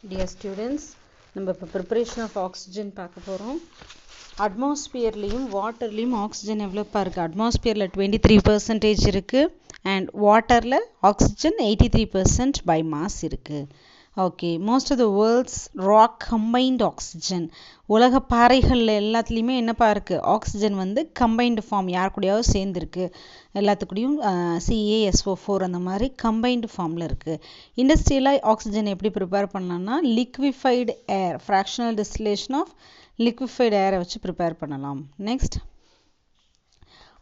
Dear students, நம்ம இப்போ preparation of oxygen பார்க்க போகிறோம். அட்மாஸ்பியர்லேயும் வாட்டர்லேயும் ஆக்சிஜன் எவ்வளோப்பா இருக்குது? அட்மாஸ்பியரில் 23% இருக்குது அண்ட் வாட்டரில் ஆக்சிஜன் 83% பை மாஸ் இருக்குது. Okay, most of the world's rock combined oxygen, உலக பாறைகளில் எல்லாத்துலேயுமே என்னப்பா இருக்குது? ஆக்சிஜன் வந்து கம்பைன்டு ஃபார்ம் யார் கூடயாவது சேர்ந்துருக்கு, எல்லாத்துக்கூடையும் CaSO4 அந்த மாதிரி கம்பைன்டு ஃபார்மில் இருக்குது. இண்டஸ்ட்ரியலாக ஆக்சிஜன் எப்படி ப்ரிப்பேர் பண்ணலாம்னா liquefied air, fractional distillation of liquefied ஏரை வச்சு ப்ரிப்பேர் பண்ணலாம். நெக்ஸ்ட்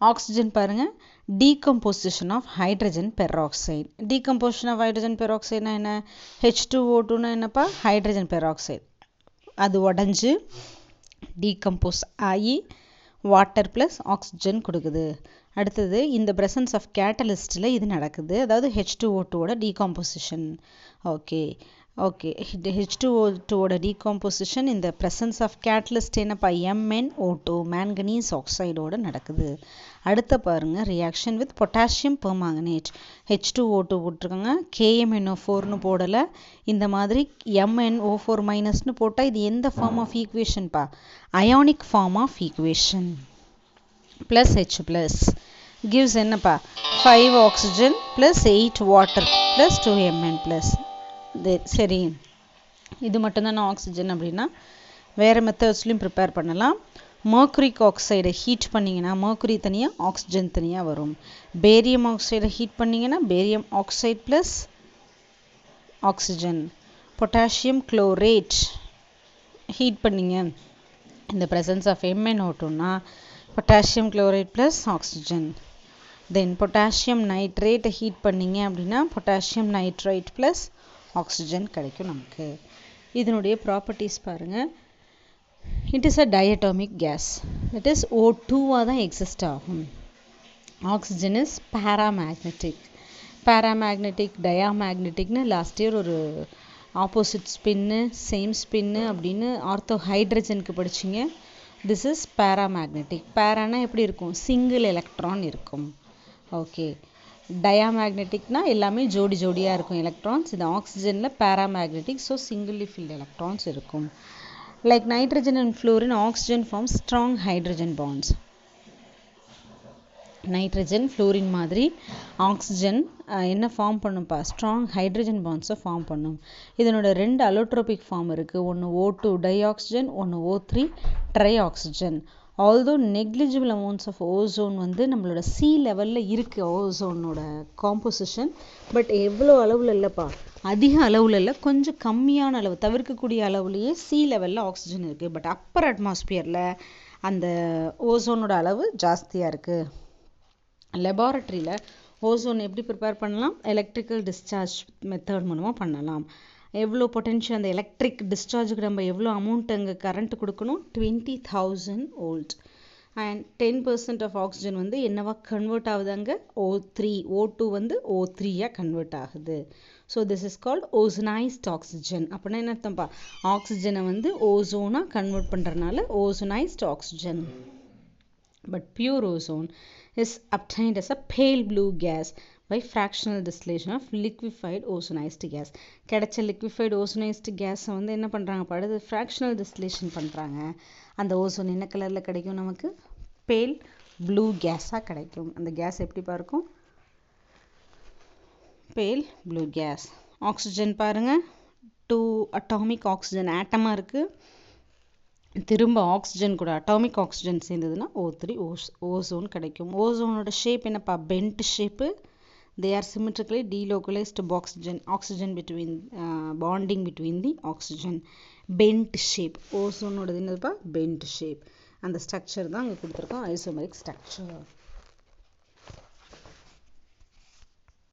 ஆக்சிஜன் பாருங்கள், decomposition of hydrogen peroxide. Decomposition of hydrogen பெராக்சைடுனா என்ன? H2O2னா என்னப்பா? Hydrogen peroxide. அது உடஞ்சி டீகம்போஸ் ஆகி வாட்டர் ப்ளஸ் ஆக்சிஜன் கொடுக்குது. அடுத்தது இந்த ப்ரெசன்ஸ் ஆஃப் கேட்டலிஸ்டில் இது நடக்குது, அதாவது H2O2ஓட டீகாம்போசிஷன். ஓகே ஓகே, H2O2ஓட டீகாம்போசிஷன் இந்த ப்ரெசன்ஸ் ஆஃப் கேட்டலிஸ்ட் என்னப்பா? MnO2 மேங்கனீஸ் ஆக்சைடோடு நடக்குது. அடுத்த பாருங்கள், reaction with potassium permanganate. H2O2 போட்டிருக்காங்க, KMnO4னு போடலை. இந்த மாதிரி MnO4 மைனஸ்னு போட்டால் இது எந்த ஃபார்ம் ஆஃப் ஈக்குவேஷன்ப்பா? Ionic form of equation. plus H plus gives என்னப்பா? 5 oxygen plus 8 water plus 2 Mn plus. சரி, இது மட்டும்தான் ஆக்சிஜன் அப்படின்னா வேறு மெத்தட்ஸ்லையும் ப்ரிப்பேர் பண்ணலாம். மர்க்குரிக் ஆக்சைடை ஹீட் பண்ணிங்கன்னா மர்க்குரி தனியாக ஆக்சிஜன் தனியாக வரும். பேரியம் ஆக்சைடை ஹீட் பண்ணிங்கன்னா barium oxide plus oxygen. Potassium chlorate heat பண்ணிங்க இந்த ப்ரெசன்ஸ் ஆஃப் MnO2னா potassium chloride plus oxygen. Then potassium nitrate heat பண்ணிங்க அப்படின்னா potassium nitrite plus oxygen கிடைக்கும் நமக்கு. இதனுடைய ப்ராப்பர்ட்டிஸ் பாருங்கள். It is a diatomic gas. That is O2 தான் exist ஆகும். Oxygen is paramagnetic. Paramagnetic, diamagneticனு லாஸ்ட் இயர் ஒரு ஆப்போசிட் ஸ்பின்னு சேம் ஸ்பின்னு அப்படின்னு ஆர்த்தோ ஹைட்ரஜனுக்கு படிச்சிங்க. This is paramagnetic. Parana எப்படி இருக்கும்? சிங்கிள் எலக்ட்ரான் இருக்கும். ஓகே, டயாமேக்னெட்டிக்னா எல்லாமே ஜோடி ஜோடியாக இருக்கும் எலக்ட்ரான்ஸ். இது ஆக்சிஜனில் paramagnetic, so singly filled electrons இருக்கும். Like nitrogen and fluorine, oxygen form strong hydrogen bonds. Nitrogen fluorine மாதிரி ஆக்சிஜன் என்ன ஃபார்ம் பண்ணும்ப்பா? ஸ்ட்ராங் ஹைட்ரஜன் பாண்ட்ஸை ஃபார்ம் பண்ணும். இதனோட 2 அலோட்ரோபிக் ஃபார்ம் இருக்குது. ஒன்று O2 டைஆக்சிஜன், ஒன்று O3 trioxygen. Although negligible amounts of ozone வந்து நம்மளோட சி லெவலில் இருக்குது ஓசோனோட காம்போசிஷன். பட் எவ்வளோ அளவில் இல்லைப்பா? அதிக அளவில் இல்லை, கொஞ்சம் கம்மியான அளவு, தவிர்க்கக்கூடிய அளவுலேயே சி லெவலில் ஆக்சிஜன் இருக்குது. பட் அப்பர் அட்மாஸ்பியரில் அந்த ஓசோனோட அளவு ஜாஸ்தியாக இருக்குது. லெபார்ட்ரியில் ஓசோன் எப்படி ப்ரிப்பேர் பண்ணலாம்? எலக்ட்ரிக்கல் டிஸ்சார்ஜ் மெத்தட் மூலமாக பண்ணலாம். எவ்வளோ பொட்டென்ஷியல் அந்த எலக்ட்ரிக் டிஸ்சார்ஜுக்கு நம்ம எவ்வளோ அமௌண்ட் அங்கே கரண்ட் கொடுக்கணும்? 20,000 வோல்ட். அண்ட் 10% ஆஃப் ஆக்சிஜன் வந்து என்னவா கன்வெர்ட் ஆகுது? அங்கே O2 வந்து O3யாக கன்வெர்ட் ஆகுது. So this is called ozonised oxygen. அப்படின்னா என்ன அர்த்தம்ப்பா? ஆக்சிஜனை வந்து ஓசோனாக கன்வெர்ட் பண்ணுறதுனால ozonised oxygen. But pure ozone is obtained as a pale blue gas by fractional distillation of liquefied ozonized gas. கிடைச்ச liquefied ozonized gas வந்து என்ன பண்ணுறாங்க? படுது fractional distillation பண்ணுறாங்க. அந்த ஓசோன் என்ன கலரில் கிடைக்கும் நமக்கு? பேல் ப்ளூ கேஸாக கிடைக்கும். அந்த கேஸ் எப்படி இருக்கும்? பேல் ப்ளூ கேஸ். ஆக்சிஜன் பாருங்கள், 2 அட்டாமிக் ஆக்சிஜன் ஆட்டமாக இருக்குது. திரும்ப ஆக்சிஜன் கூட அட்டாமிக் ஆக்சிஜன் சேர்ந்ததுன்னா O3 ஓசோன் கிடைக்கும். ஓசோனோட ஷேப் என்னப்பா? Bent shape. They are symmetrically delocalized oxygen between bonding between the oxygen. Bent shape ஓசோனோடது என்னதுப்பா? Bent shape. அந்த ஸ்ட்ரக்சர் தான் அங்கே கொடுத்துருக்கோம், ஐசோமெரிக் ஸ்ட்ரக்சர்.